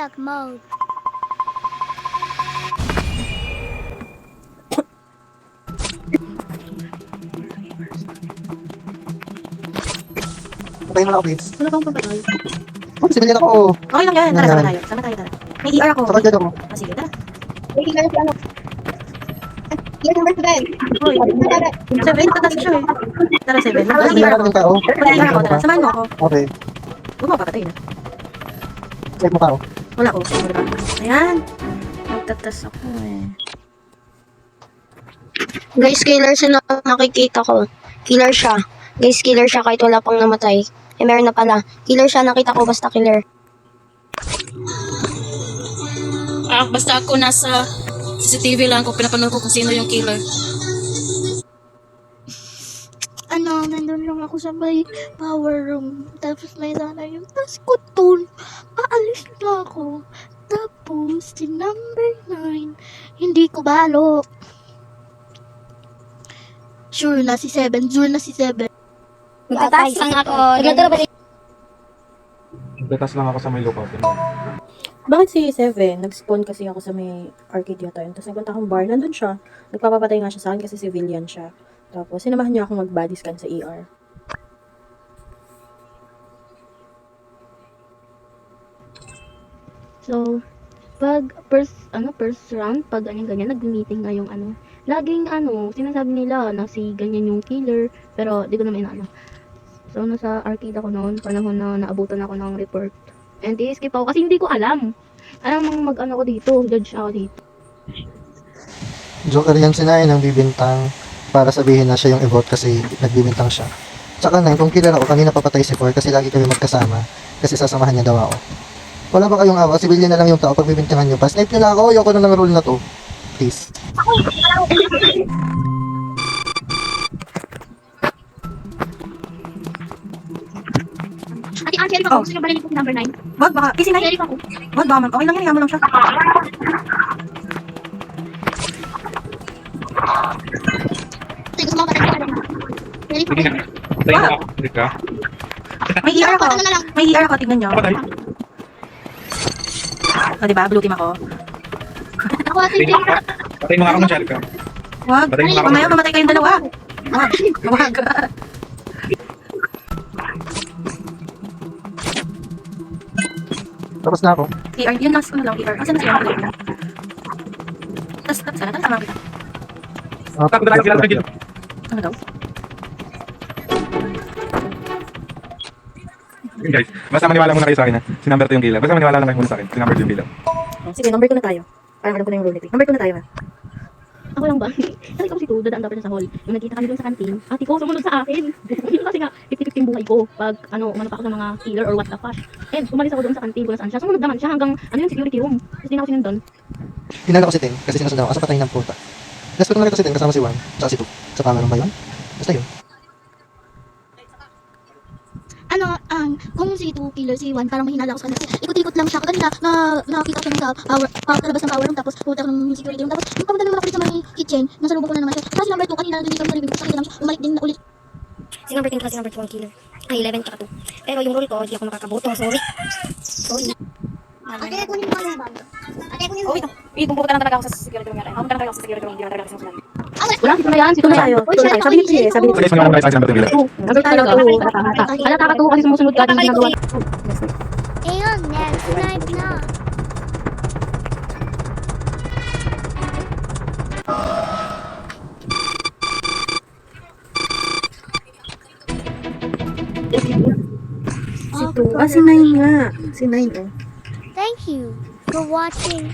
stuck mode. Patayin mo na ako, please. Wala bang papatay? Oh, sibilyan ako. Okay lang yan. Tara, sama tayo. Sama tayo, tara. May ER ako. Sakad dyan ako. Ah, sige, tara. Waiting na yung ano. Yung number 7. Hoy, 7, tatas siya eh. Tara, 7. Ay, Mag-ER sibilyan ako. ako ng tao. Mag-ER ako, tara. Samahan mo ako. Okay. Huwag mo papatay na. Check mo ka ako. Wala ko. Diba? Ayan. Magtatas ako eh. Guys, killer siya na nakikita ko. Killer siya. Guys, killer siya kahit wala pang namatay. Eh, meron na pala. Killer siya, nakita ko basta killer. Basta ako nasa CCTV lang kung pinapanood ko kung sino yung killer. Nandun lang ako sa may power room. Tapos may sana yung task ko dun. Aalis na ako. Tapos, si number 9, hindi ko balo. Sure na si 7. Sure na si 7. Magtatas lang ako. Nagtatas lang ako sa may lookout. Bakit si 7? Nag-spawn kasi ako sa may arcade yata yun. Tapos nagpunta akong bar. Nandun siya. Nagpapapatay nga siya sa akin kasi civilian siya. Tapos sinamahan niya akong mag-body scan sa ER. So, pag first round, pag ganyan, nag-meeting nga yung laging sinasabi nila na si ganyan yung killer, pero di ko naman inaano. So, nasa arcade ako noon, panahon na naabutan ako ng report. And i-skip ako kasi hindi ko alam. Alam mong mag-ano ko dito, judge ako dito. Joker yan si Nine ang bibintang para sabihin na siya yung i-vote kasi nagbibintang siya. Tsaka Nine, kung kilala ko, kanina papatay si 4 kasi lagi kami magkasama kasi sasamahan niya daw ako. Wala ba kayong awa? Sibilyan na lang yung tao pag bibintangan nyo pa. Snipe nyo na ako, ayoko na ng rule na to. Please. Ate, sheriff ako. Gusto nyo ba nalipot number 9? Wag baka. Kasi na. Sheriff ako. Wag baka. Okay lang yan. Hayaan mo lang siya. Ate, gusto mo ba tayo? Sheriff ako. Wag. May ER ako. May ER ako. Tignan nyo. O, diba? Blue team ako. Ako ate, sheriff. Patay mo nga ako ng sheriff ka. Wag. Patay mo nga ako. Mamaya mamatay kayong dalawa. Wag. Wag. Tapos na ako. ER. Yun lang. Ano lang. ER. Asan na siya? Sana tama kita. Takot na lang sila. Ano daw? Guys, basta maniwala muna kayo sa akin ha. Si number 2 yung killer. Basta maniwala lang kayo muna sa akin. Si number 2 yung killer. Sige, number 2 na tayo. Parang alam ko na yung rule nito. Number 2 na tayo ha. Ako lang ba? Kasi ko si Tu, dadaan dapat na sa hall. Yung nagkita kami dun sa kantin, ate ko, sumunod sa akin. Yun kasi nga, 50-50 buhay ko. Pag, umano pa ako sa mga killer or what the fuck. And, umalis ako doon sa kantin kung nasaan siya. Sumunod naman siya hanggang, yung security room. Tapos di na ako sinundan. Hinala ko si Ten kasi sinusundan ako. Asa patay ng puta. Last ko na nakita si Ten kasama si Juan. Tsaka si Tu. Sa camera ba yun? Basta yun. Kung si 2 killer, si 1, parang mahinala ako sa kanya. Ikot-ikot lang siya. Kanina, nakakita ko siya sa palabas ng power room, tapos pumunta ko ng security room. Tapos, yung pamunta naman ako sa may kitchen, nasa lubong ko na naman siya. Tapos si number 2, kanina nandun dito sa living room, sakit lang siya. Umalik din na ulit. Si number 10 kasi number 2 ang killer. Ay, 11 tsaka 2. Pero yung rule ko, hindi ako makakaboto. Sorry. Ate, kunin mo yung bag. Ate, kunin mo. Oh, wait. Wait, kung pupunta lang talaga ako sa security room yata. Pupunta lang talaga ako sa security room. Hindi na talaga kasi sinasabi. Wala, sito na yan, sito Ito na na yan. tayo. Ito na tayo. Sabi ni Pri eh. Sabi ni So Pri. guys, maniwala muna kayo sa akin si number 2 yung killer. Number tayo. Halata ka to kasi sumusunod ka, hindi ginagawa. Ayun, next snipe na. Si 2. Ah, si 9 nga. Si 9 oh. Thank you for watching